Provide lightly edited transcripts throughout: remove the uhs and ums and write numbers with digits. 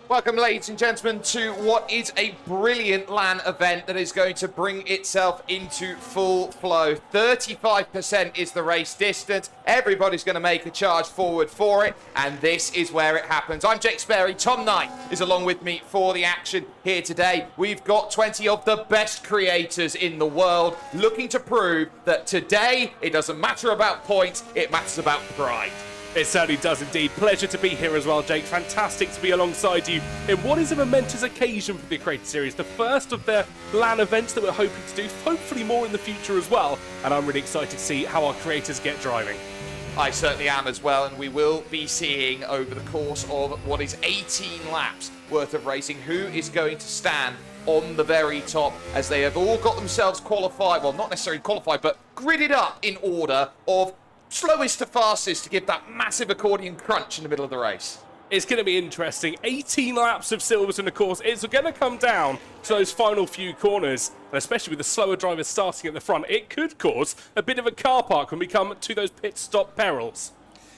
Welcome, ladies and gentlemen, to what is a brilliant LAN event that is going to bring itself into full flow. 35% is the race distance. Everybody's going to make a charge forward for it, and this is where it happens. I'm Jake Sperry. Tom Knight is along with me for the action here today. We've got 20 of the best creators in the world looking to prove that today it doesn't matter about points, it matters about pride. It certainly does indeed. Pleasure to be here as well, Jake. Fantastic to be alongside you in what is a momentous occasion for the Creator Series. The first of their LAN events that we're hoping to do, hopefully more in the future as well. And I'm really excited to see how our creators get driving. I certainly am as well, and we will be seeing over the course of what is 18 laps worth of racing who is going to stand on the very top, as they have all got themselves qualified, well, not necessarily qualified, but gridded up in order of slowest to fastest to give that massive accordion crunch in the middle of the race. It's going to be interesting. 18 laps of Silverstone, of course. It's going to come down to those final few corners, and especially with the slower drivers starting at the front, it could cause a bit of a car park when we come to those pit stop perils.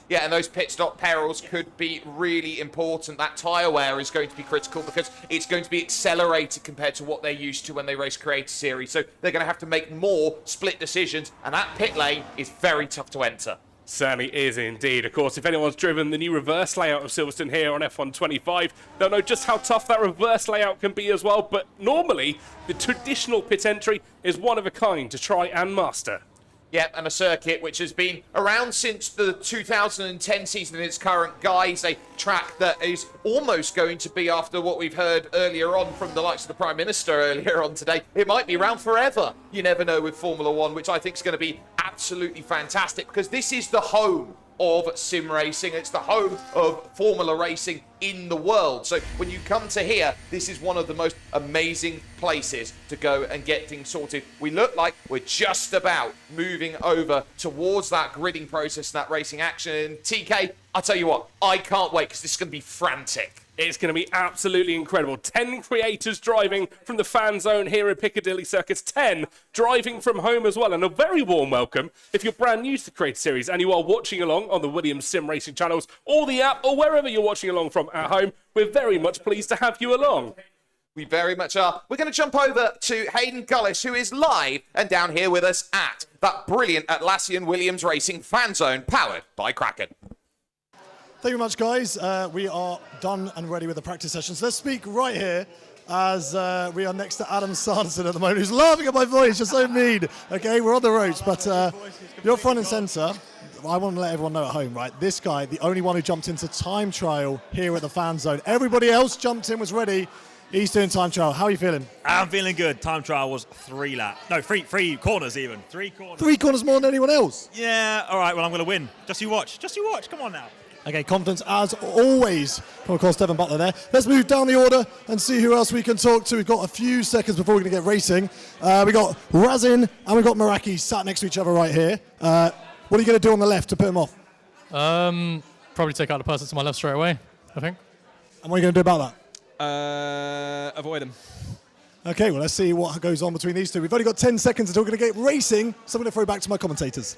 Yeah, and those pit stop perils could be really important. That tyre wear is going to be critical because it's going to be accelerated compared to what they're used to when they race Creator Series. So they're going to have to make more split decisions, and that pit lane is very tough to enter. Certainly is indeed. Of course, if anyone's driven the new reverse layout of Silverstone here on F125, they'll know just how tough that reverse layout can be as well. But normally, the traditional pit entry is one of a kind to try and master. Yep, and a circuit which has been around since the 2010 season in its current guise, a track that is almost going to be, after what we've heard earlier on from the likes of the Prime Minister earlier on today, it might be around forever. You never know with Formula One, which I think is going to be absolutely fantastic because this is the home of sim racing. It's the home of Formula racing in the world. So when you come to here, this is one of the most amazing places to go and get things sorted. We look like we're just about moving over towards that gridding process and that racing action. And TK, I tell you what, I can't wait because this is going to be frantic. It's going to be absolutely incredible. 10 creators driving from the fan zone here at Piccadilly Circus. 10 driving from home as well. And a very warm welcome if you're brand new to the Creator Series and you are watching along on the Williams Sim Racing channels or the app or wherever you're watching along from at home. We're very much pleased to have you along. We very much are. We're going to jump over to Hayden Gullis, who is live and down here with us at that brilliant Atlassian Williams Racing fan zone powered by Kraken. Thank you very much, guys. We are done and ready with the practice sessions. Let's speak right here as we are next to Adam Sanderson at the moment, who's laughing at my voice. You're so mean. Okay, we're on the ropes, but you're front and center. I want to let everyone know at home, right? This guy, the only one who jumped into time trial here at the fan zone. Everybody else jumped in, was ready. He's doing time trial. How are you feeling? I'm feeling good. Time trial was three corners even. Three corners. 3 corners more than anyone else. Yeah, all right, well, I'm going to win. Just you watch. Just you watch. Come on now. Okay, confidence as always from, of course, Devon Butler there. Let's move down the order and see who else we can talk to. We've got a few seconds before we're going to get racing. We got Razin and we've got Meraki sat next to each other right here. What are you going to do on the left to put him off? Probably take out the person to my left straight away, I think. And what are you going to do about that? Avoid him. Okay, well, let's see what goes on between these two. We've only got 10 seconds until we're going to get racing, so I'm going to throw back to my commentators.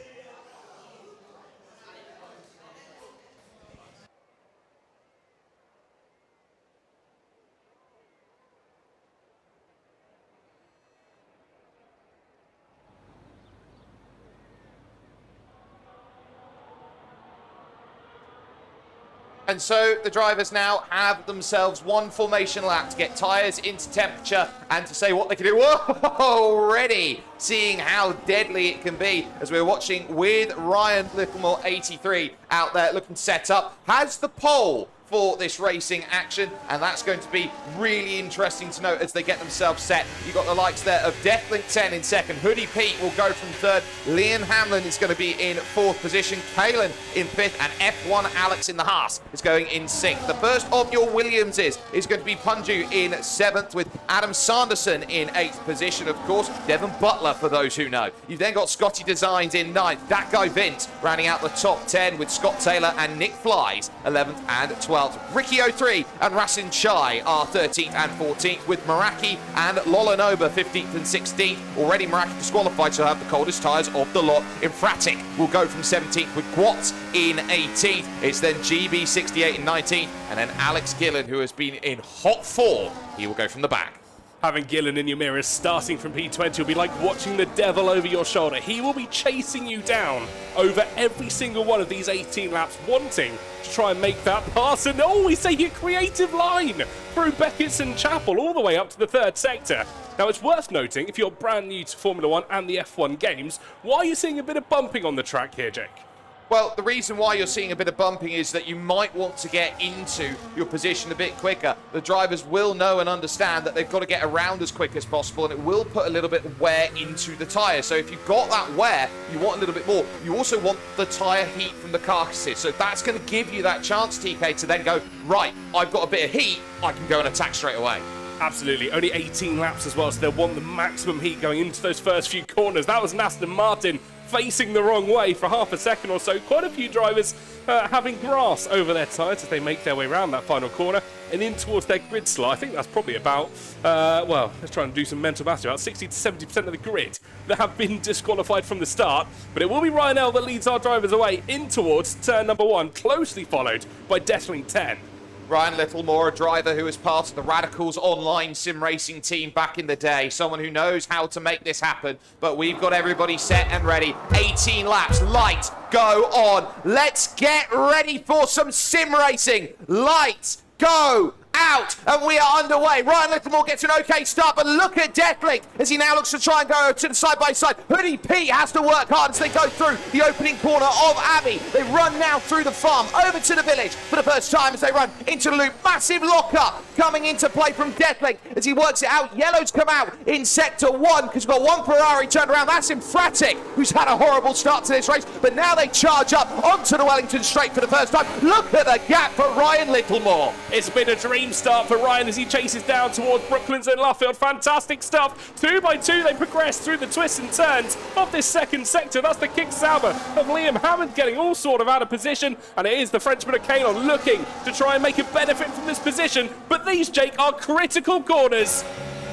And so the drivers now have themselves one formation lap to get tyres into temperature and to say what they can do. Whoa, already seeing how deadly it can be as we're watching with Ryan Littlemore 83 out there looking set up. Has the pole for this racing action, and that's going to be really interesting to note as they get themselves set. You've got the likes there of Deathlink 10 in second. Hoodie Pete will go from third. Liam Hamlin is going to be in fourth position. Kalen in fifth, and F1 Alex in the Haas is going in sixth. The first of your Williamses is going to be Punju in seventh, with Adam Sanderson in eighth position, of course. Devon Butler, for those who know. You've then got Scotty Designs in ninth. That guy Vince rounding out the top 10 with Scott Taylor and Nick Flies 11th and 12th. 12th. Ricky 03 and Rasin Chai are 13th and 14th, with Meraki and Lolanoba 15th and 16th. Already Meraki disqualified, so have the coldest tyres of the lot. Infratic will go from 17th, with Guats in 18th. It's then GB 68 in 19th, and then Alex Gillen, who has been in hot form. He will go from the back. Having Gillen in your mirrors starting from P20 will be like watching the devil over your shoulder. He will be chasing you down over every single one of these 18 laps, wanting to try and make that pass. And always take a creative line through Beckett's and Chapel all the way up to the third sector. Now, it's worth noting, if you're brand new to Formula 1 and the F1 games, why are you seeing a bit of bumping on the track here, Jake? Well, the reason why you're seeing a bit of bumping is that you might want to get into your position a bit quicker. The drivers will know and understand that they've got to get around as quick as possible, and it will put a little bit of wear into the tyre. So if you've got that wear, you want a little bit more. You also want the tyre heat from the carcasses. So that's going to give you that chance, TK, to then go, right, I've got a bit of heat, I can go and attack straight away. Absolutely. Only 18 laps as well, so they'll want the maximum heat going into those first few corners. That was Aston Martin facing the wrong way for half a second or so. Quite a few drivers having grass over their tyres as they make their way around that final corner and in towards their grid slot. I think that's probably about, well, let's try and do some mental math. About 60 to 70% of the grid that have been disqualified from the start. But it will be Ryan L that leads our drivers away in towards turn number 1, closely followed by Deathling 10. Ryan Littlemore, a driver who was part of the Radicals online sim racing team back in the day. Someone who knows how to make this happen. But we've got everybody set and ready. 18 laps, lights, go on. Let's get ready for some sim racing. Lights, go out, and we are underway. Ryan Littlemore gets an okay start, but look at Deathlink as he now looks to try and go to the side-by-side. Hoodie Pete has to work hard as they go through the opening corner of Abbey. They run now through the farm, over to the village for the first time as they run into the loop. Massive lock-up coming into play from Deathlink as he works it out. Yellow's come out in sector 1 because we've got one Ferrari turned around. That's Infratic, who's had a horrible start to this race, but now they charge up onto the Wellington Straight for the first time. Look at the gap for Ryan Littlemore. It's been a dream start for Ryan as he chases down towards Brooklands and Luffield. Fantastic stuff. 2 by 2 they progress through the twists and turns of this second sector. That's the kick sauber of Liam Hammond getting all sort of out of position, and it is the Frenchman of Kalon looking to try and make a benefit from this position. But these, Jake, are critical corners.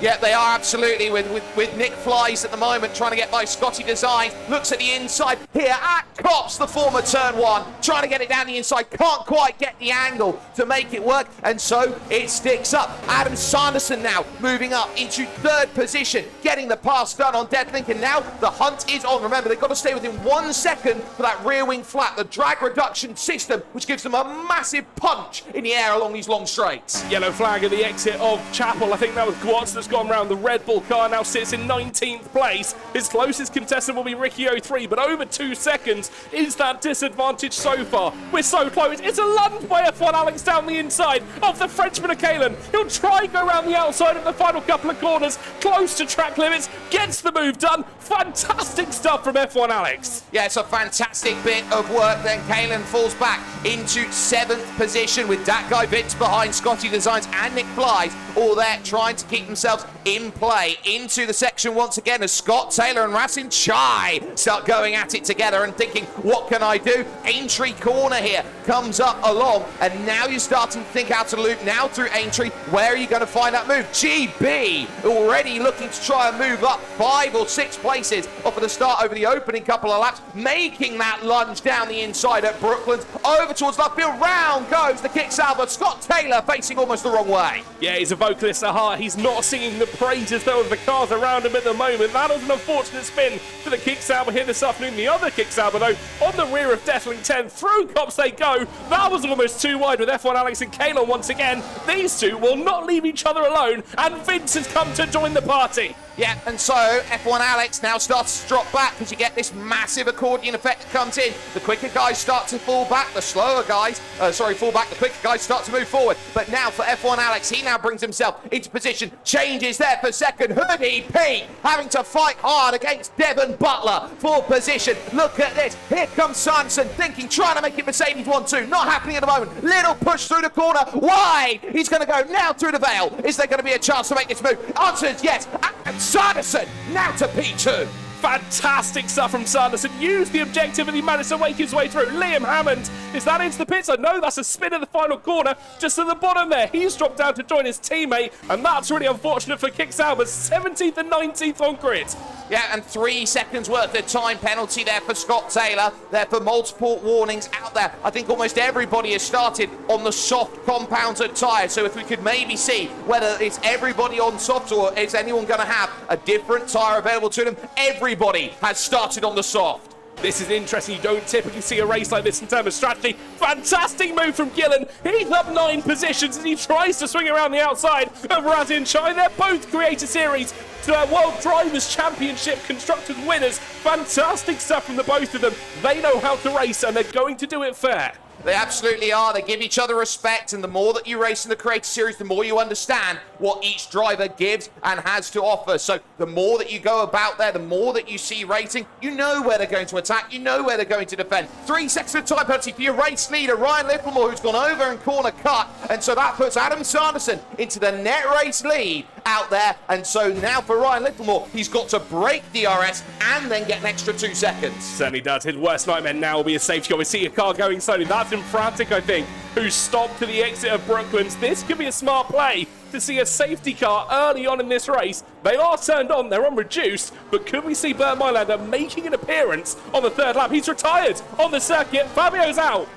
Yeah, they are absolutely with Nick Flies at the moment trying to get by Scotty Design. Looks at the inside here at Cops, the former turn 1, trying to get it down the inside. Can't quite get the angle to make it work, and so it sticks up. Adam Sanderson now moving up into 3rd position, getting the pass done on Deathlink, and now the hunt is on. Remember, they've got to stay within 1 second for that rear wing flat, the drag reduction system, which gives them a massive punch in the air along these long straights. Yellow flag at the exit of Chapel. I think that was Guats that's gone round. The Red Bull car now sits in 19th place. His closest contestant will be Ricky 03, but over 2 seconds is that disadvantage so far. We're so close. It's a lunge by F1 Alex down the inside of the Frenchman of Kalon. He'll try and go around the outside of the final couple of corners, close to track limits, gets the move done. Fantastic stuff from F1 Alex. Yeah, it's a fantastic bit of work then. Kalon falls back into 7th position with that guy Vince behind Scotty Designs and Nick Flies, all there trying to keep themselves in play. Into the section once again as Scott Taylor and Rasin Chai start going at it together and thinking, what can I do? Aintree corner here comes up along, and now you're starting to think out of the loop now through Aintree. Where are you going to find that move? GB already looking to try and move up 5 or 6 places off of the start over the opening couple of laps, making that lunge down the inside at Brooklands, over towards Luffield. Round goes the kick salver. Scott Taylor facing almost the wrong way. Yeah, he's a vocalist at heart. He's not singing the praises though of the cars around him at the moment. That was an unfortunate spin for the kick salver here this afternoon. The other kick salver though on the rear of Deathling 10. Through Cops they go. That was almost too wide with F1 Alex and Kalon once again. These two will not leave each other alone, and Vince has come to join the party. Yeah, and so F1 Alex now starts to drop back because you get this massive accordion effect that comes in. The quicker guys start to fall back, the slower guys, fall back, the quicker guys start to move forward. But now for F1 Alex, he now brings himself into position, changes there for second. Hoodie Pete having to fight hard against Devon Butler for position. Look at this, here comes Sanson thinking, trying to make it Mercedes 1-2, not happening at the moment. Little push through the corner, wide. He's going to go now through the veil. Is there going to be a chance to make this move? Answers yes. And Sanderson now to P2. Fantastic stuff from Sanderson. Used the objective and he managed to wake his way through. Liam Hammond, is that into the pits? I know that's a spin in the final corner. Just at the bottom there, he's dropped down to join his teammate, and that's really unfortunate for Kick Sauber. 17th and 19th on grid. Yeah, and 3 seconds worth of time penalty there for Scott Taylor. There for multiple warnings out there. I think almost everybody has started on the soft compounded tyre. So if we could maybe see whether it's everybody on soft or is anyone going to have a different tyre available to them. Everybody has started on the soft. This is interesting. You don't typically see a race like this in terms of strategy. Fantastic move from Gillen. He's up 9 positions as he tries to swing around the outside of Razin Chai. They're both Creator Series World Drivers' Championship Constructors winners. Fantastic stuff from the both of them. They know how to race and they're going to do it fair. They absolutely are. They give each other respect, and the more that you race in the Creator Series, the more you understand what each driver gives and has to offer. So the more that you go about there, the more that you see racing, you know where they're going to attack, you know where they're going to defend. 3 seconds of time penalty for your race leader, Ryan Littlemore, who's gone over and corner cut, and so that puts Adam Sanderson into the net race lead out there. And so now for Ryan Littlemore, he's got to break DRS and then get an extra 2 seconds. Certainly does. His worst nightmare now will be a safety car. We see a car going slowly. That's Frantic, I think, who stopped to the exit of Brooklands. This could be a smart play to see a safety car early on in this race. They are turned on, they're on reduced, but could we see Bert Mylander making an appearance on the 3rd lap? He's retired on the circuit. Fabio's out.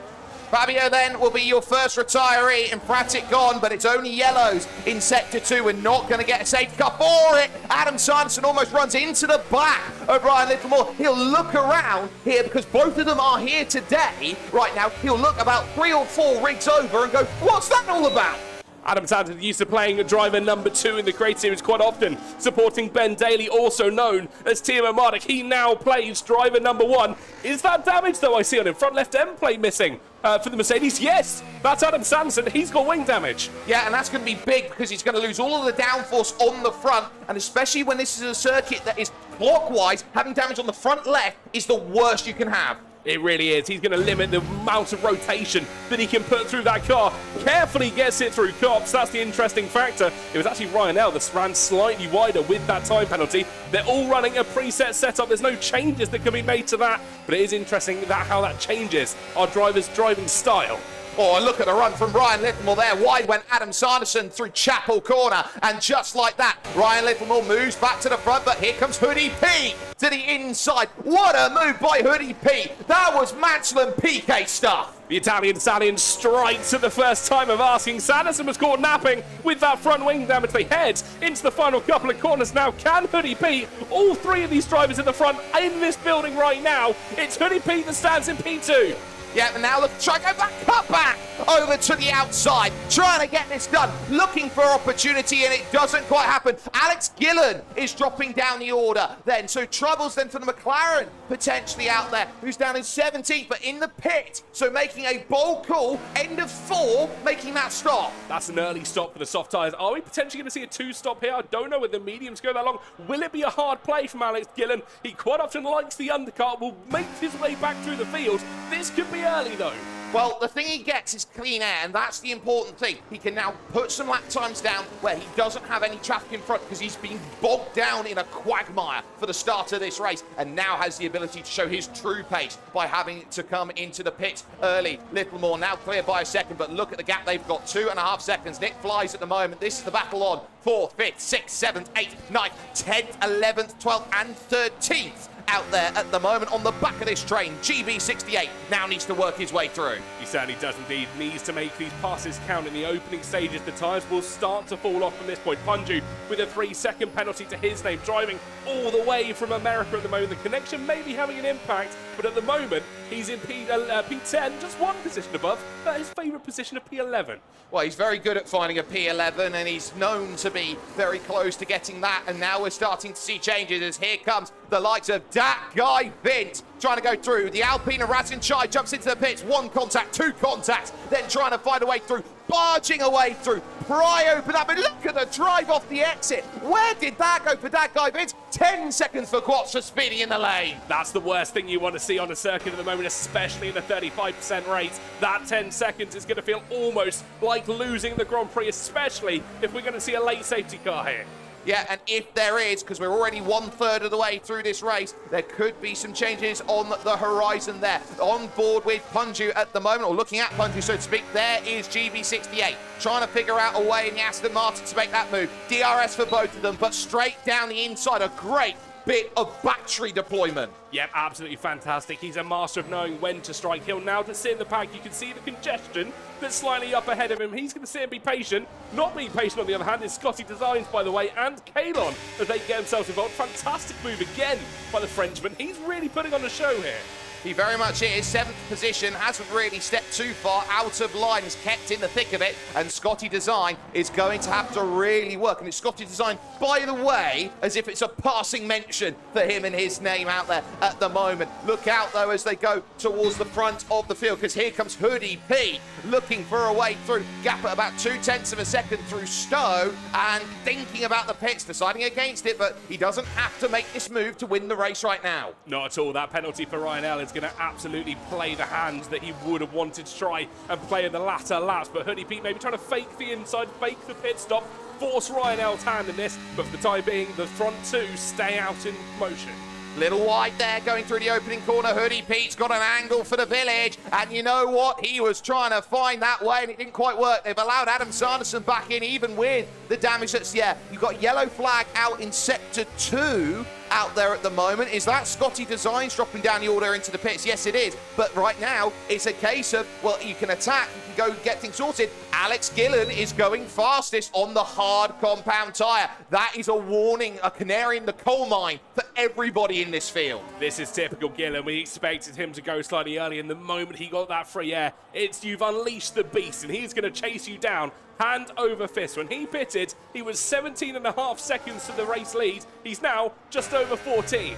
Fabio then will be your first retiree, and Pratic gone, but it's only yellows in Sector 2. We're not going to get a safety car for it. Adam Sanderson almost runs into the back of Ryan Littlemore. He'll look around here because both of them are here today. Right now, he'll look about 3 or 4 rigs over and go, what's that all about? Adam Sanderson used to playing driver number 2 in the Creator Series quite often, supporting Ben Daly, also known as Timo Mardik. He now plays driver number 1. Is that damage, though, I see on him? Front left end plate missing for the Mercedes. Yes, that's Adam Sanderson. He's got wing damage. Yeah, and that's going to be big because he's going to lose all of the downforce on the front, and especially when this is a circuit that is clockwise, having damage on the front left is the worst you can have. It really is. He's going to limit the amount of rotation that he can put through that car. Carefully gets it through cops. That's the interesting factor. It was actually Ryan L that ran slightly wider with that time penalty. They're all running a preset setup. There's no changes that can be made to that. But it is interesting how that changes our driver's driving style. Oh, and look at the run from Ryan Littlemore there. Wide went Adam Sanderson through Chapel Corner. And just like that, Ryan Littlemore moves back to the front, but here comes Hoodie P to the inside. What a move by Hoodie P. That was Mansell and PK stuff. The Italian stallion strikes at the first time of asking. Sanderson was caught napping with that front wing damage. They head into the final couple of corners now. Can Hoodie P, all 3 of these drivers in the front in this building right now? It's Hoodie P that stands in P2. Yeah, and now look, try to go back, cut back over to the outside, trying to get this done, looking for opportunity, and it doesn't quite happen. Alex Gillen is dropping down the order then, so troubles then for the McLaren potentially out there, who's down in 17th, but in the pit, so making a bold call, end of 4, making that stop. That's an early stop for the soft tyres. Are we potentially going to see a 2-stop here? I don't know whether the mediums go that long. Will it be a hard play from Alex Gillen? He quite often likes the undercut, will make his way back through the field. This could be early though. Well, the thing he gets is clean air, and that's the important thing. He can now put some lap times down where he doesn't have any traffic in front because he's been bogged down in a quagmire for the start of this race, and now has the ability to show his true pace by having to come into the pits early. Littlemore now clear by a second, but look at the gap they've got, 2.5 seconds. Nick flies at the moment. This is the battle on 4th, 5th, 6th, 7th, 8th, 9th, 10th, 11th, 12th, and 13th. Out there at the moment on the back of this train. GB68 now needs to work his way through. He certainly does indeed. Needs to make these passes count in the opening stages. The tyres will start to fall off from this point. Punju with a 3-second penalty to his name, driving all the way from America at the moment. The connection may be having an impact, but at the moment he's in P10, just 1 position above his favourite position of P11. Well, he's very good at finding a P11, and he's known to be very close to getting that, and now we're starting to see changes as here comes the likes of that guy Vint trying to go through. The Alpine and Razin Chai jumps into the pits. 1 contact, 2 contacts, then trying to find a way through, barging away through. Pry open up, and look at the drive off the exit. Where did that go for that guy Vint? 10 seconds for Quats for speeding in the lane. That's the worst thing you want to see on a circuit at the moment, especially in the 35% rate. That 10 seconds is going to feel almost like losing the Grand Prix, especially if we're going to see a late safety car here. Yeah, and if there is, because we're already 1/3 of the way through this race, there could be some changes on the horizon there. On board with Punju at the moment, or looking at Punju, so to speak, there is GB68, trying to figure out a way in the Aston Martin to make that move. DRS for both of them, but straight down the inside, a great bit of battery deployment. Yep, absolutely fantastic. He's a master of knowing when to strike. He'll now just sit in the pack. You can see the congestion that's slightly up ahead of him. He's going to sit and be patient. Not being patient, on the other hand, is Scotty Designs, by the way, and Kalon, as they get themselves involved. Fantastic move again by the Frenchman. He's really putting on a show here. He very much is. 7th position, hasn't really stepped too far out of line, is kept in the thick of it, and Scotty Design is going to have to really work. And it's Scotty Design, by the way, as if it's a passing mention for him and his name out there at the moment. Look out, though, as they go towards the front of the field, because here comes Hoodie P looking for a way through. Gap at about 0.2 of a second through Stowe, and thinking about the pits, deciding against it, but he doesn't have to make this move to win the race right now. Not at all. That penalty for Ryan L is going to absolutely play the hand that he would have wanted to try and play in the latter laps. But Hoodie Pete maybe trying to fake the inside, fake the pit stop, force Ryan L's hand in this. But for the time being, the front two stay out in motion. Little wide there, going through the opening corner. Hoodie Pete's got an angle for the village, and you know what? He was trying to find that way, and it didn't quite work. They've allowed Adam Sanderson back in, even with the damage that's, yeah, you've got yellow flag out in Sector 2 out there at the moment. Is that Scotty Designs dropping down the order into the pits? Yes, it is. But right now, it's a case of, well, you can attack, you can go get things sorted. Alex Gillen is going fastest on the hard compound tyre. That is a warning, a canary in the coal mine for everybody in this field. This is typical Gillen. We expected him to go slightly early, and the moment he got that free air, it's you've unleashed the beast, and he's going to chase you down hand over fist. When he pitted, he was 17.5 seconds to the race lead. He's now just over 14.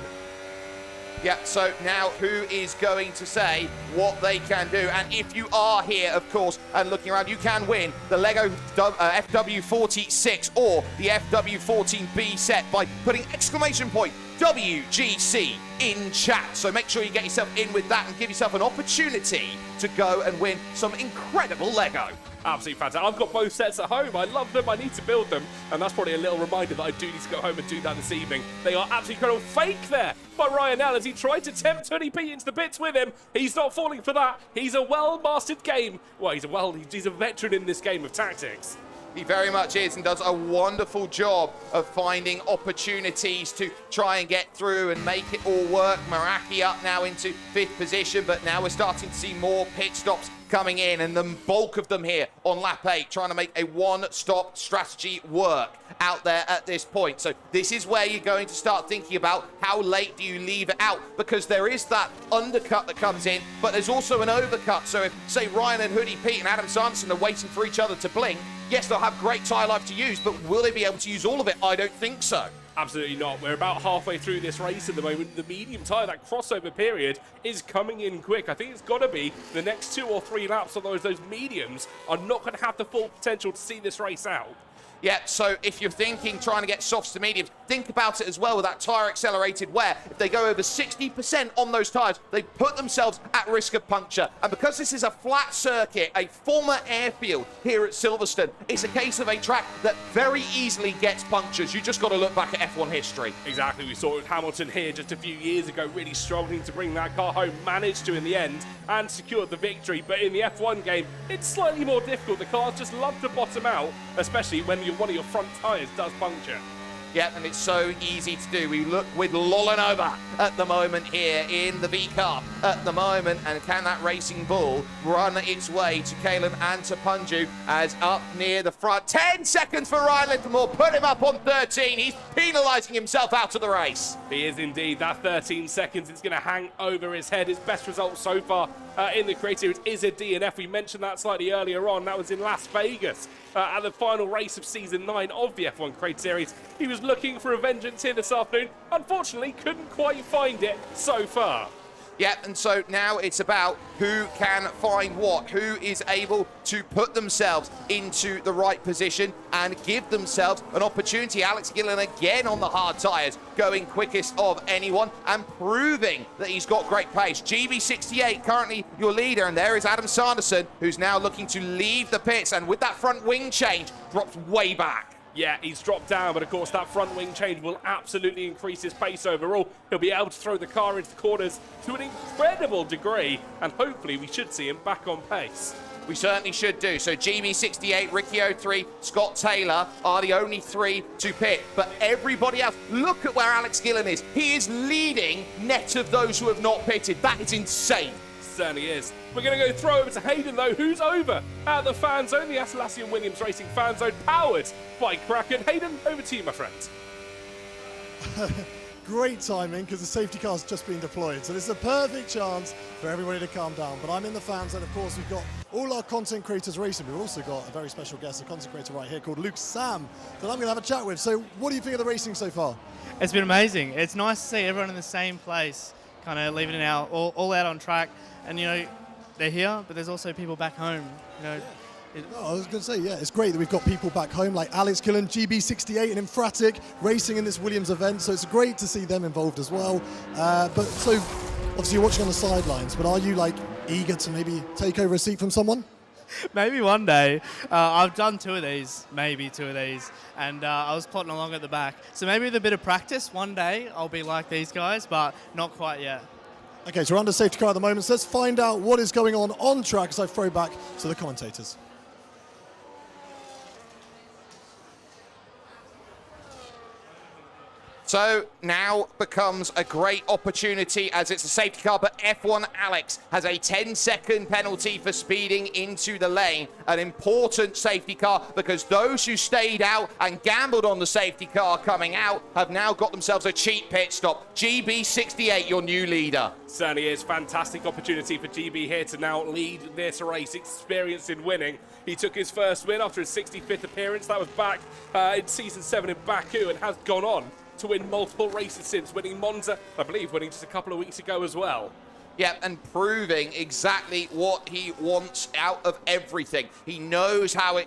Yeah, so now who is going to say what they can do? And if you are here, of course, and looking around, you can win the Lego FW46 or the FW14B set by putting exclamation point WGC in chat. So make sure you get yourself in with that and give yourself an opportunity to go and win some incredible Lego. Absolutely fantastic. I've got both sets at home. I love them. I need to build them. And that's probably a little reminder that I do need to go home and do that this evening. They are absolutely incredible. Fake there by Ryan L as he tried to tempt Hoodie P into the pits with him. He's not falling for that. He's a well-mastered game. Well, he's a veteran in this game of tactics. He very much is, and does a wonderful job of finding opportunities to try and get through and make it all work. Meraki up now into 5th position, but now we're starting to see more pit stops coming in, and the bulk of them here on lap 8, trying to make a one-stop strategy work out there at this point. So this is where you're going to start thinking about how late do you leave it out, because there is that undercut that comes in, but there's also an overcut. So if, say, Ryan and Hoodie Pete and Adam Sanderson are waiting for each other to blink, yes, they'll have great tyre life to use, but will they be able to use all of it? I don't think so. Absolutely not. We're about halfway through this race at the moment. The medium tyre, that crossover period, is coming in quick. I think it's got to be the next 2 or 3 laps, otherwise those mediums are not going to have the full potential to see this race out. Yeah, so if you're thinking trying to get softs to mediums, think about it as well with that tyre accelerated wear. If they go over 60% on those tyres, they put themselves at risk of puncture. And because this is a flat circuit, a former airfield here at Silverstone, it's a case of a track that very easily gets punctures. You just got to look back at F1 history. Exactly. We saw it with Hamilton here just a few years ago, really struggling to bring that car home, managed to in the end, and secured the victory. But in the F1 game, it's slightly more difficult. The cars just love to bottom out, especially when one of your front tyres does puncture. Yeah, and it's so easy to do. We look with Lolanova at the moment here in the V-Cup at the moment. And can that Racing Bull run its way to Kalon and to Punju as up near the front? 10 seconds for Ryan Littlemore. Put him up on 13. He's penalising himself out of the race. He is indeed. That 13 seconds is going to hang over his head. His best result so far in the Create Series is a DNF. We mentioned that slightly earlier on. That was in Las Vegas at the final race of Season 9 of the F1 Create Series. He was looking for a vengeance here this afternoon. Unfortunately, couldn't quite find it so far. Yeah, and so now it's about who can find what, who is able to put themselves into the right position and give themselves an opportunity. Alex Gillen again on the hard tyres, going quickest of anyone and proving that he's got great pace. GB68 currently your leader, and there is Adam Sanderson, who's now looking to leave the pits, and with that front wing change, drops way back. Yeah, he's dropped down, but of course that front wing change will absolutely increase his pace overall. He'll be able to throw the car into the corners to an incredible degree, and hopefully we should see him back on pace. We certainly should do. So GB68, Ricky 03, Scott Taylor are the only 3 to pit. But everybody else, look at where Alex Gillen is. He is leading net of those who have not pitted. That is insane. Certainly is. We're going to go throw over to Hayden, though, who's over at the fan zone, the Atlassian Williams Racing fan zone, powered by Kraken. Hayden, over to you, my friend. Great timing, because the safety car's just been deployed. So this is a perfect chance for everybody to calm down. But I'm in the fans, and of course we've got all our content creators racing. We've also got a very special guest, a content creator right here called Luke Sam, that I'm going to have a chat with. So what do you think of the racing so far? It's been amazing. It's nice to see everyone in the same place, kind of leaving it out, all out on track. And, you know, they're here, but there's also people back home, you know. No, I was going to say, yeah, it's great that we've got people back home like Alex Gillen, GB68 and Infratic racing in this Williams event, so it's great to see them involved as well. But so, obviously you're watching on the sidelines, but are you like eager to maybe take over a seat from someone? Maybe one day. I've done two of these, and I was plodding along at the back. So maybe with a bit of practice, one day I'll be like these guys, but not quite yet. Okay, so we're under safety car at the moment, so let's find out what is going on track as I throw back to the commentators. So now becomes a great opportunity as it's a safety car, but F1 Alex has a 10-second penalty for speeding into the lane. An important safety car because those who stayed out and gambled on the safety car coming out have now got themselves a cheap pit stop. GB68, your new leader. Certainly is. Fantastic opportunity for GB here to now lead this race, experienced in winning. He took his first win after his 65th appearance. That was back in Season 7 in Baku, and has gone on to win multiple races since, winning Monza, I believe winning just a couple of weeks ago as well. Yeah, and proving exactly what he wants out of everything. He knows how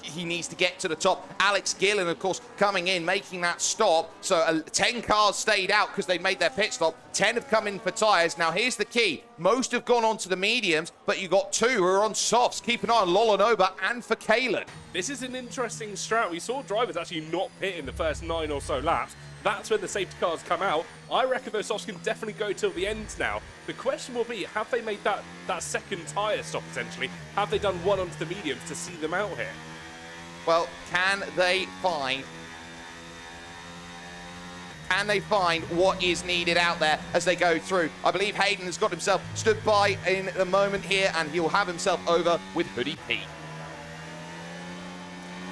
he needs to get to the top. Alex Gillen, of course, coming in, making that stop. So 10 cars stayed out because they made their pit stop. 10 have come in for tyres. Now, here's the key. Most have gone on to the mediums, but you got 2 who are on softs. Keep an eye on Lolanova and for Kalen. This is an interesting strat. We saw drivers actually not pit in the first 9 or so laps. That's when the safety cars come out. I reckon those softs can definitely go till the end now. The question will be, have they made that second tyre stop, essentially? Have they done one onto the mediums to see them out here? Well, can they find what is needed out there as they go through? I believe Hayden has got himself stood by in the moment here, and he'll have himself over with Hoodie P.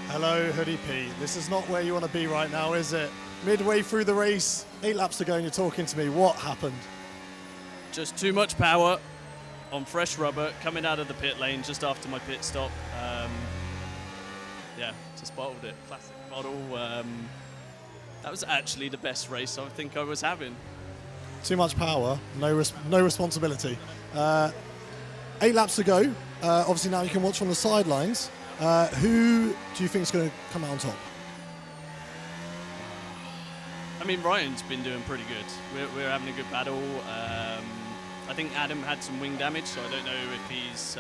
Hello, Hoodie P. This is not where you want to be right now, is it? Midway through the race, 8 laps to go and you're talking to me. What happened? Just too much power on fresh rubber coming out of the pit lane just after my pit stop. Yeah, just bottled it. Classic bottle. That was actually the best race I think I was having. Too much power, no responsibility. 8 laps to go. Obviously now you can watch from the sidelines. Who do you think is going to come out on top? I mean, Ryan's been doing pretty good. We're having a good battle. I think Adam had some wing damage, so I don't know if he's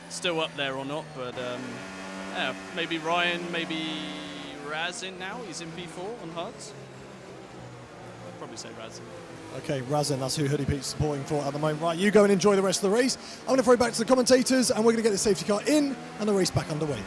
still up there or not. But yeah, maybe Ryan, maybe Razin now. He's in P4 on hards. I'd probably say Razin. Okay, Razin, that's who Hoodie Pete's supporting for at the moment. Right, you go and enjoy the rest of the race. I'm going to throw it back to the commentators, and we're going to get the safety car in and the race back underway.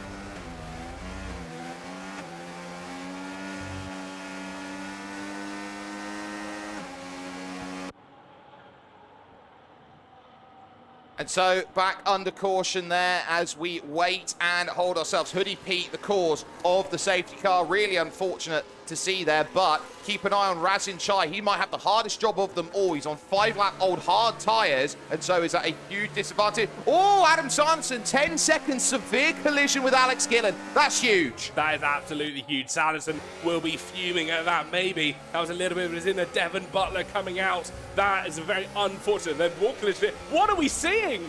And so back under caution there as we wait and hold ourselves. Hoodie Pete, the cause of the safety car. Really unfortunate to see there, but keep an eye on Razin Chai. He might have the hardest job of them all. He's on 5-lap-old hard tyres, and so is that a huge disadvantage. Oh, Adam Sanderson, 10 seconds, severe collision with Alex Gillen. That's huge. That is absolutely huge. Sanderson will be fuming at that, maybe. That was a little bit of his inner Devon Butler coming out. That is a very unfortunate. Then more collision. What are we seeing?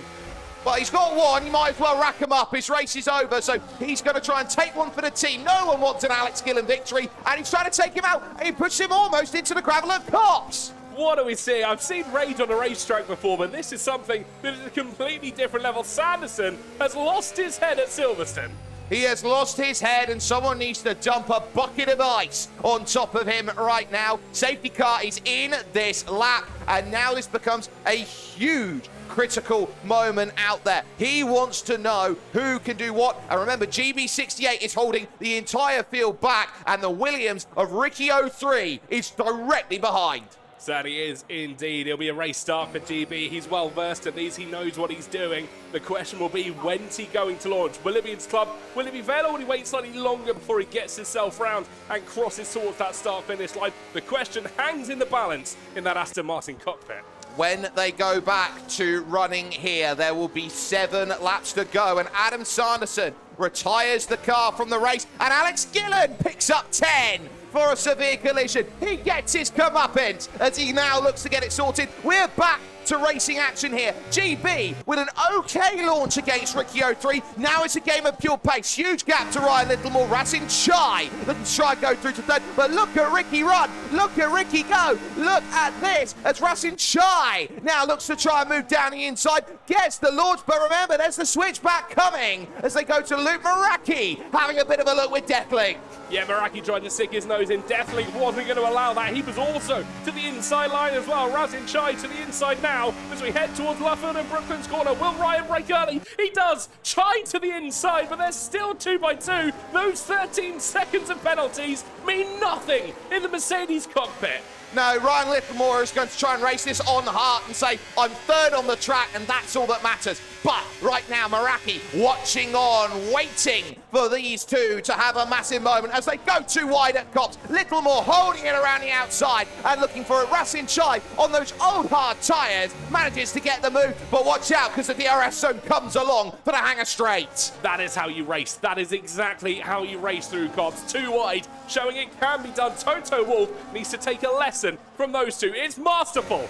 Well, he's got one. You might as well rack him up. His race is over, so he's going to try and take one for the team. No one wants an Alex Gillen victory, and he's trying to take him out, and he puts him almost into the gravel of cops. What are we seeing? I've seen rage on a racetrack before, but this is something that is a completely different level. Sanderson has lost his head at Silverstone. He has lost his head and someone needs to dump a bucket of ice on top of him right now. Safety car is in this lap and now this becomes a huge critical moment out there. He wants to know who can do what. And remember, GB68 is holding the entire field back and the Williams of Ricky 03 is directly behind. Certainly is indeed. It'll be a race start for GB. He's well versed at these. He knows what he's doing. The question will be, when's he going to launch? Will it be his club? Will it be Vale, or will he wait slightly longer before he gets himself round and crosses towards that start-finish line? The question hangs in the balance in that Aston Martin cockpit. When they go back to running here, there will be 7 laps to go, and Adam Sanderson retires the car from the race, and Alex Gillen picks up 10 for a severe collision. He gets his comeuppance as he now looks to get it sorted. We're back to racing action here. GB with an okay launch against Ricky 03. Now it's a game of pure pace. Huge gap to Ryan Littlemore. Rasin Chai looking to try and go through to third. But look at Ricky run. Look at Ricky go. Look at this as Rasin Chai now looks to try and move down the inside. Gets the launch, but remember, there's the switchback coming as they go to Luke Maraki, having a bit of a look with Deathling. Yeah, Maraki tried to stick his nose in. Deathling wasn't going to allow that. He was also to the inside line as well. Rasin Chai to the inside now as we head towards Luffield and Brooklyn's corner. Will Ryan break early? He does. Chai to the inside, but there's still 2x2. Those 13 seconds of penalties mean nothing in the Mercedes cockpit. No, Ryan Littlemore is going to try and race this on heart and say, I'm third on the track and that's all that matters. But right now, Maraki watching on, waiting for these two to have a massive moment as they go too wide at Cops. Littlemore holding it around the outside and looking for it. Rasin Chai on those old hard tyres manages to get the move, but watch out because the DRS zone comes along for the hanger straight. That is how you race. That is exactly how you race through Cops. Too wide, showing it can be done. Toto Wolff needs to take a lesson from those two. It's masterful.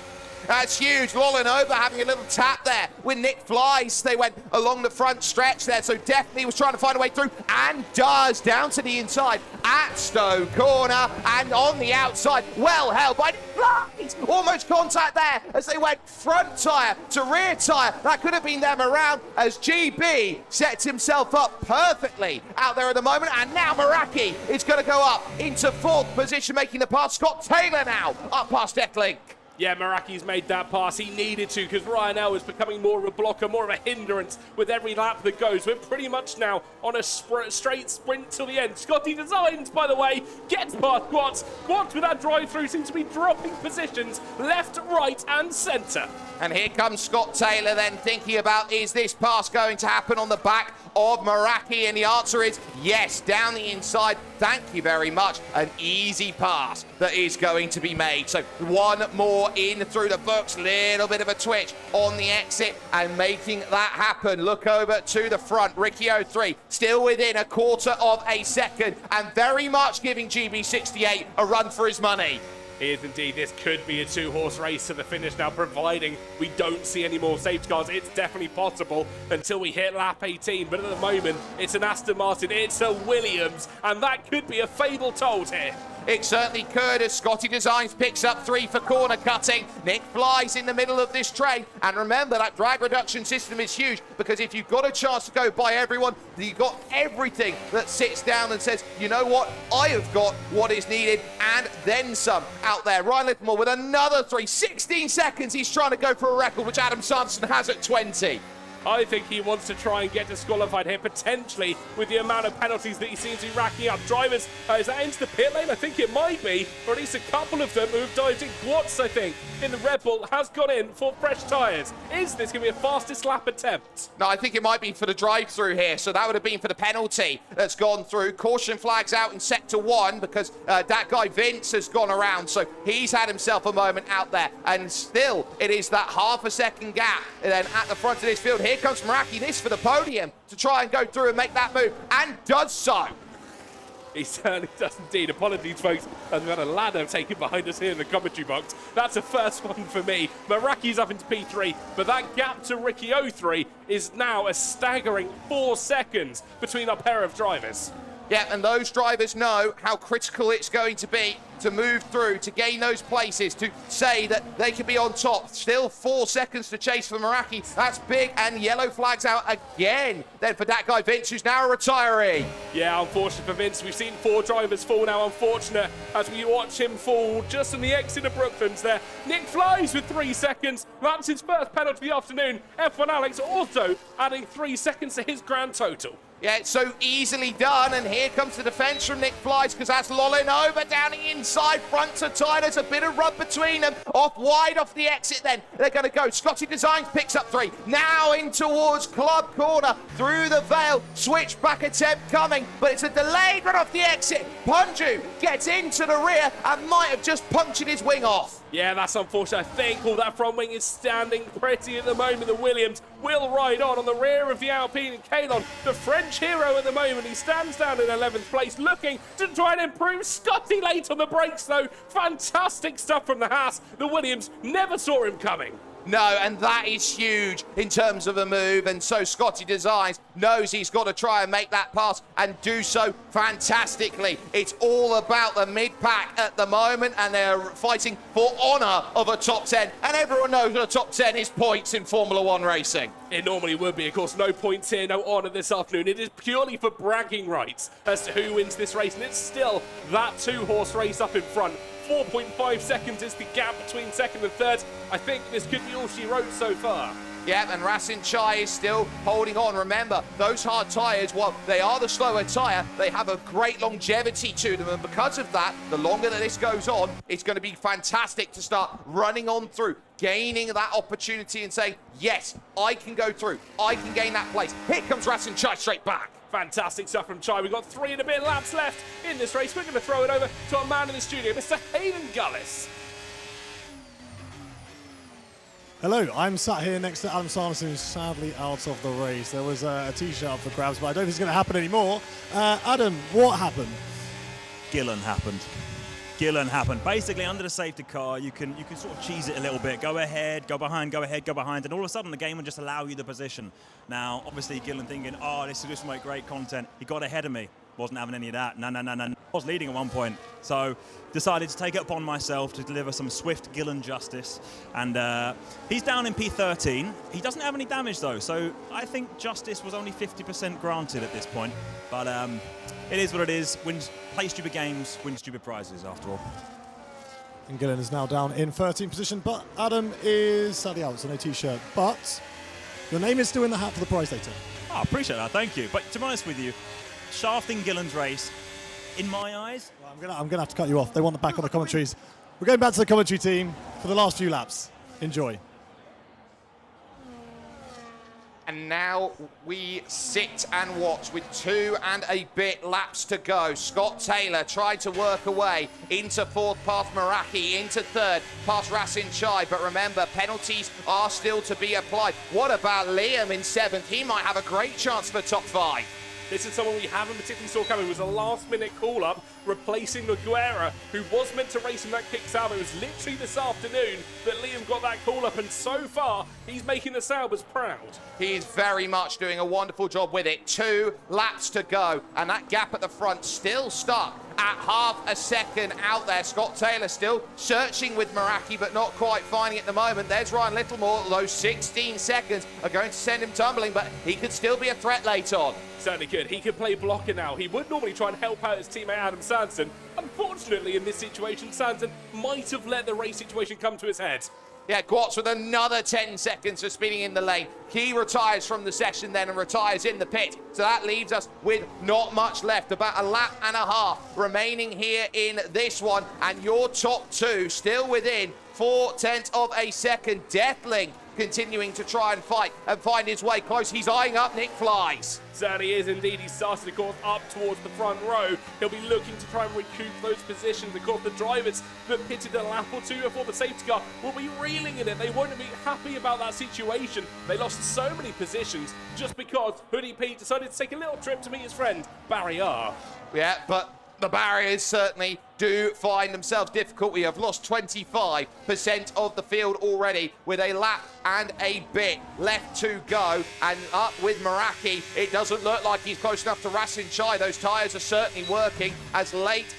That's huge. Lolling over, having a little tap there with Nick Flies. They went along the front stretch there, so definitely was trying to find a way through and does down to the inside at Stowe Corner and on the outside. Well held by Nick Flies. Almost contact there as they went front tyre to rear tyre. That could have been them around as GB sets himself up perfectly out there at the moment. And now Maraki is going to go up into 4th position, making the pass. Scott Taylor now up past Deathling. Yeah, Maraki's made that pass. He needed to because Ryan L is becoming more of a blocker, more of a hindrance with every lap that goes. We're pretty much now on a straight sprint to the end. Scotty Designs, by the way, gets past Quats. Quats with that drive-through seems to be dropping positions left, right and centre. And here comes Scott Taylor then thinking about, is this pass going to happen on the back of Maraki? And the answer is yes, down the inside. Thank you very much. An easy pass that is going to be made. So one more in through the books. Little bit of a twitch on the exit and making that happen. Look over to the front. Ricky 03 still within a quarter of a second and very much giving GB68 a run for his money. It is indeed. This could be a 2-horse race to the finish now, providing we don't see any more safety cars. It's definitely possible until we hit lap 18, but at the moment, it's an Aston Martin, it's a Williams, and that could be a fable told here. It certainly could as Scotty Designs picks up 3 for corner cutting. Nick Flies in the middle of this train. And remember, that drag reduction system is huge because if you've got a chance to go by everyone, you've got everything that sits down and says, you know what, I have got what is needed and then some out there. Ryan Littlemore with another 3. 16 seconds he's trying to go for a record, which Adam Sanderson has at 20. I think he wants to try and get disqualified here, potentially with the amount of penalties that he seems to be racking up. Drivers, is that into the pit lane? I think it might be, or at least a couple of them who have dived in. Watts, I think, in the Red Bull has gone in for fresh tyres. Is this going to be a fastest lap attempt? No, I think it might be for the drive-through here, so that would have been for the penalty that's gone through. Caution flags out in sector 1 because that guy Vince has gone around, so he's had himself a moment out there, and still it is that half a second gap. And then at the front of this field, here comes Maraki, this for the podium to try and go through and make that move, and does so. He certainly does indeed. Apologies, folks, as we've had a ladder taken behind us here in the commentary box. That's a first one for me. Maraki's up into P3, but that gap to Ricky 03 is now a staggering 4 seconds between our pair of drivers. Yeah, and those drivers know how critical it's going to be to move through, to gain those places, to say that they can be on top. Still 4 seconds to chase for Meraki. That's big, and yellow flags out again. Then for that guy, Vince, who's now a retiree. Yeah, unfortunate for Vince. We've seen 4 drivers fall now. Unfortunate as we watch him fall just in the exit of Brooklands there. Nick Flies with 3 seconds. That's his first penalty of the afternoon. F1 Alex also adding 3 seconds to his grand total. Yeah, it's so easily done, and here comes the defence from Nick Flies, because that's lolling over down the inside, front to tie. There's a bit of rub between them, off wide off the exit then. They're going to go. Scotty Designs picks up 3. Now in towards Club Corner, through the veil, switchback attempt coming, but it's a delayed run off the exit. Punju gets into the rear and might have just punctured his wing off. Yeah, that's unfortunate. I think all that front wing is standing pretty at the moment. The Williams will ride on the rear of the Alpine, and Kalon, the French hero at the moment, he stands down in 11th place, looking to try and improve. Scotty late on the brakes, though. Fantastic stuff from the Haas. The Williams never saw him coming. No, and that is huge in terms of a move, and so Scotty Designs knows he's got to try and make that pass and do so fantastically. It's all about the mid-pack at the moment, and they're fighting for honour of a top 10, and everyone knows that a top 10 is points in Formula 1 racing. It normally would be, of course. No points here, no honour this afternoon. It is purely for bragging rights as to who wins this race, and it's still that 2-horse race up in front. 4.5 seconds is the gap between second and third. I think this could be all she wrote so far. Yeah, and Rasin Chai is still holding on. Remember, those hard tyres, while they are the slower tyre, they have a great longevity to them. And because of that, the longer that this goes on, it's going to be fantastic to start running on through, gaining that opportunity and saying, yes, I can go through. I can gain that place. Here comes Rasin Chai straight back. Fantastic stuff from Chai. We've got 3 and a bit laps left in this race. We're going to throw it over to our man in the studio, Mr. Hayden Gullis. Hello, I'm sat here next to Adam Sanderson, who's sadly out of the race. There was a t-shirt up for grabs, but I don't think it's going to happen anymore. Adam, what happened? Gillen happened. Gillen happened. Basically, under the safety car, you can sort of cheese it a little bit. Go ahead, go behind, go ahead, go behind, and all of a sudden the game will just allow you the position. Now, obviously, Gillen thinking, oh, this will just make great content. He got ahead of me. Wasn't having any of that. No. I was leading at one point. So decided to take it upon myself to deliver some swift Gillen justice. And he's down in P13. He doesn't have any damage, though. So I think justice was only 50% granted at this point. But it is what it is. Play stupid games, win stupid prizes, after all. And Gillen is now down in 13th position, but Adam is sadly out, so no t-shirt. But your name is still in the hat for the prize later. Oh, I appreciate that, thank you. But to be honest with you, shafting Gillen's race, in my eyes... Well, I'm gonna have to cut you off. They want the back on the commentaries. We're going back to the commentary team for the last few laps. Enjoy. And now we sit and watch with 2 and a bit laps to go. Scott Taylor tried to work away into 4th past Meraki, into 3rd past Rasin Chai. But remember, penalties are still to be applied. What about Liam in 7th? He might have a great chance for top 5. This is someone we haven't particularly saw coming. It was a last-minute call-up, replacing Nogueira, who was meant to race in that kick Sauber. It was literally this afternoon that Liam got that call-up, and so far, he's making the Saubers proud. He is very much doing a wonderful job with it. 2 laps to go, and that gap at the front still stuck at half a second out there. Scott Taylor still searching with Meraki, but not quite finding it at the moment. There's Ryan Littlemore. Those 16 seconds are going to send him tumbling, but he could still be a threat late on. Certainly could. He can play blocker now. He would normally try and help out his teammate Adam Sanson. Unfortunately, in this situation, Sanson might have let the race situation come to his head. Yeah, Gwatz with another 10 seconds for speeding in the lane. He retires from the session then and retires in the pit. So that leaves us with not much left. About a lap and a half remaining here in this one. And your top 2 still within 0.4 of a second. Deathling continuing to try and fight and find his way close. He's eyeing up Nick Flies. Certainly is indeed. He started the course up towards the front row. He'll be looking to try and recoup those positions. Of course, the drivers that pitted a lap or 2 before the safety car will be reeling in it. They won't be happy about that situation. They lost so many positions just because Hoodie Pete decided to take a little trip to meet his friend, Barry R. Yeah, but the barriers certainly do find themselves difficult. We have lost 25% of the field already with a lap and a bit left to go. And up with Meraki, it doesn't look like he's close enough to Rasin Chai. Those tyres are certainly working as late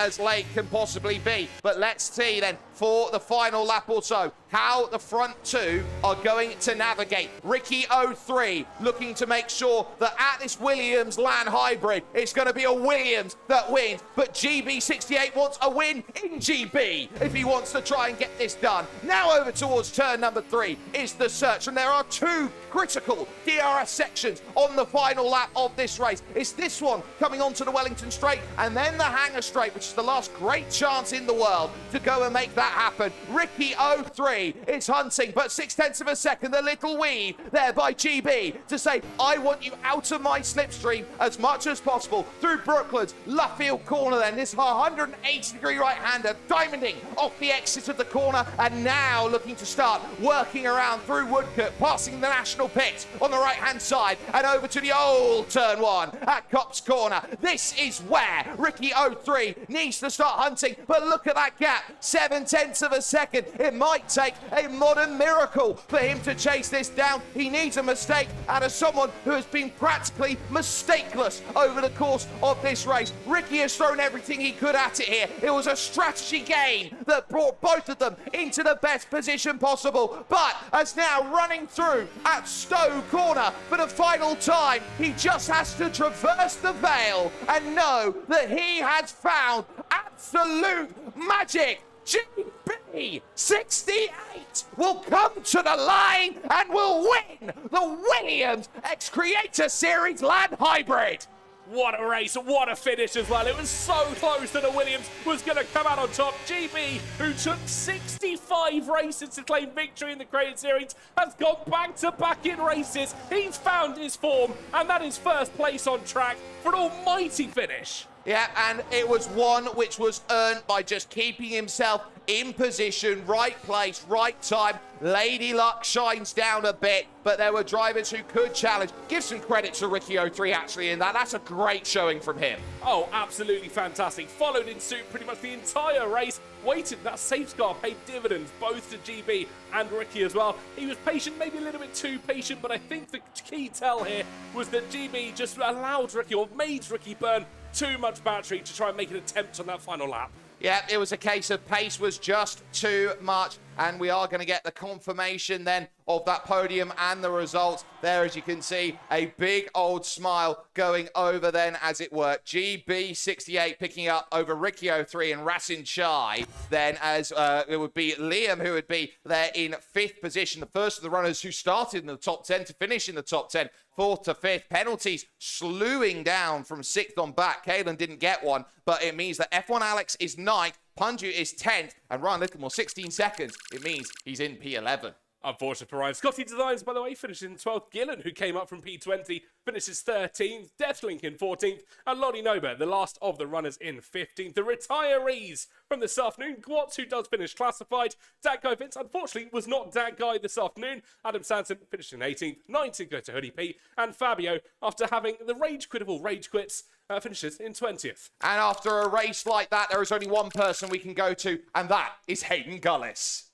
can possibly be. But let's see then for the final lap or so how the front two are going to navigate. Ricky 03 looking to make sure that at this Williams LAN hybrid, it's going to be a Williams that wins. But GB68 wants a win in GB if he wants to try and get this done. Now over towards turn number 3 is the search, and there are 2 critical DRS sections on the final lap of this race. It's this one coming onto the Wellington Straight, and then the Hangar Straight, which is the last great chance in the world to go and make that happen. Ricky 03 is hunting, but 0.6 of a second, the little weave there by GB to say, I want you out of my slipstream as much as possible through Brooklands. Luffield corner then, this 180-degree right-hander diamonding off the exit of the corner, and now looking to start working around through Woodcote, passing the national pit on the right-hand side, and over to the old turn 1 at Cops Corner. This is where Ricky 03 needs to start hunting, but look at that gap, 0.7 of a second. It might take a modern miracle for him to chase this down. He needs a mistake out of someone who has been practically mistakeless over the course of this race. Ricky has thrown everything he could at it here. It was a strategy game that brought both of them into the best position possible, but as now running through at Stowe Corner for the final time, he just has to traverse the veil and know that he has found absolute magic. GB68 will come to the line and will win the Williams X Creator Series LAN Hybrid. What a race, what a finish as well. It was so close that the Williams was going to come out on top. GB, who took 65 races to claim victory in the Created Series, has gone back-to-back in races. He's found his form, and that is first place on track for an almighty finish. Yeah, and it was one which was earned by just keeping himself in position, right place, right time. Lady Luck shines down a bit, but there were drivers who could challenge. Give some credit to Ricky 03 actually in that. That's a great showing from him. Oh, absolutely fantastic. Followed in suit pretty much the entire race. Waited, that safe car paid dividends both to GB and Ricky as well. He was patient, maybe a little bit too patient, but I think the key tell here was that GB just allowed Ricky, or made Ricky burn too much battery to try and make an attempt on that final lap. Yeah, it was a case of pace was just too much, and we are going to get the confirmation then of that podium and the results. There, as you can see, a big old smile going over then, as it were. GB68 picking up over Ricky 03 and Rasin Chai. Then, as it would be Liam, who would be there in 5th position, the first of the runners who started in the top 10 to finish in the top 10. 4th to 5th. Penalties slewing down from 6th on back. Kalen didn't get one, but it means that F1 Alex is 9th, Punju is 10th, and Ryan Littlemore 16 seconds. It means he's in P11. Unfortunate for Ryan. Scotty Designs, by the way, finished in 12th. Gillen, who came up from P20, finishes 13th. Deathlink in 14th. And Lottie Noba, the last of the runners, in 15th. The retirees from this afternoon. Gwatz, who does finish classified. Dat Guy Vince, unfortunately, was not Dat Guy this afternoon. Adam Sanson finished in 18th. 19th go to Hoodie P. And Fabio, after having the rage quit of all rage quits, finishes in 20th. And after a race like that, there is only one person we can go to, and that is Hayden Gullis.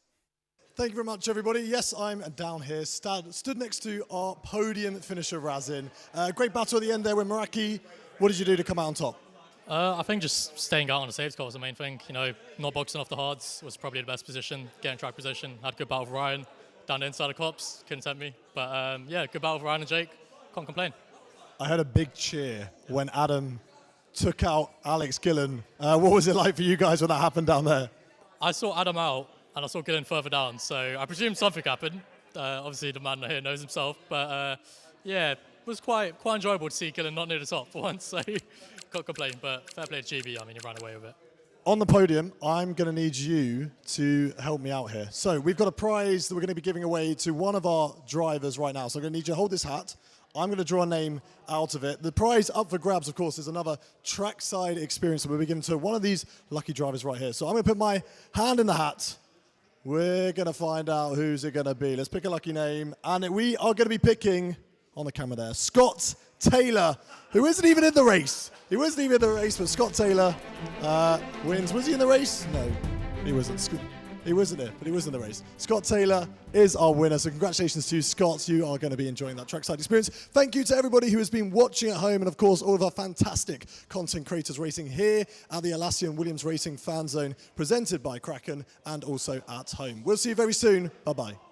Thank you very much, everybody. Yes, I'm down here, stood next to our podium finisher, Razin. Great battle at the end there with Meraki. What did you do to come out on top? I think just staying out on the safe car was the main thing. You know, not boxing off the hards was probably the best position. Getting track position, had good battle with Ryan. Down the inside of Cops, couldn't tempt me. But yeah, good battle with Ryan and Jake. Can't complain. I heard a big cheer when Adam took out Alex Gillen. What was it like for you guys when that happened down there? I saw Adam out, and I saw Gillen further down, so I presume something happened. Obviously, the man here knows himself, but yeah, it was quite enjoyable to see Gillen not near the top for once, so can't complain, but fair play to GB, I mean, he ran away with it. On the podium, I'm going to need you to help me out here. So we've got a prize that we're going to be giving away to one of our drivers right now, so I'm going to need you to hold this hat. I'm going to draw a name out of it. The prize up for grabs, of course, is another trackside experience that we'll be giving to one of these lucky drivers right here. So I'm going to put my hand in the hat. We're going to find out who's it going to be. Let's pick a lucky name. And we are going to be picking, on the camera there, Scott Taylor, who isn't even in the race. He wasn't even in the race, but Scott Taylor wins. Was he in the race? No, he wasn't. He wasn't there, but he was in the race. Scott Taylor is our winner, so congratulations to you, Scott. You are going to be enjoying that trackside experience. Thank you to everybody who has been watching at home, and of course, all of our fantastic content creators racing here at the Alassian Williams Racing Fan Zone, presented by Kraken, and also at home. We'll see you very soon. Bye-bye.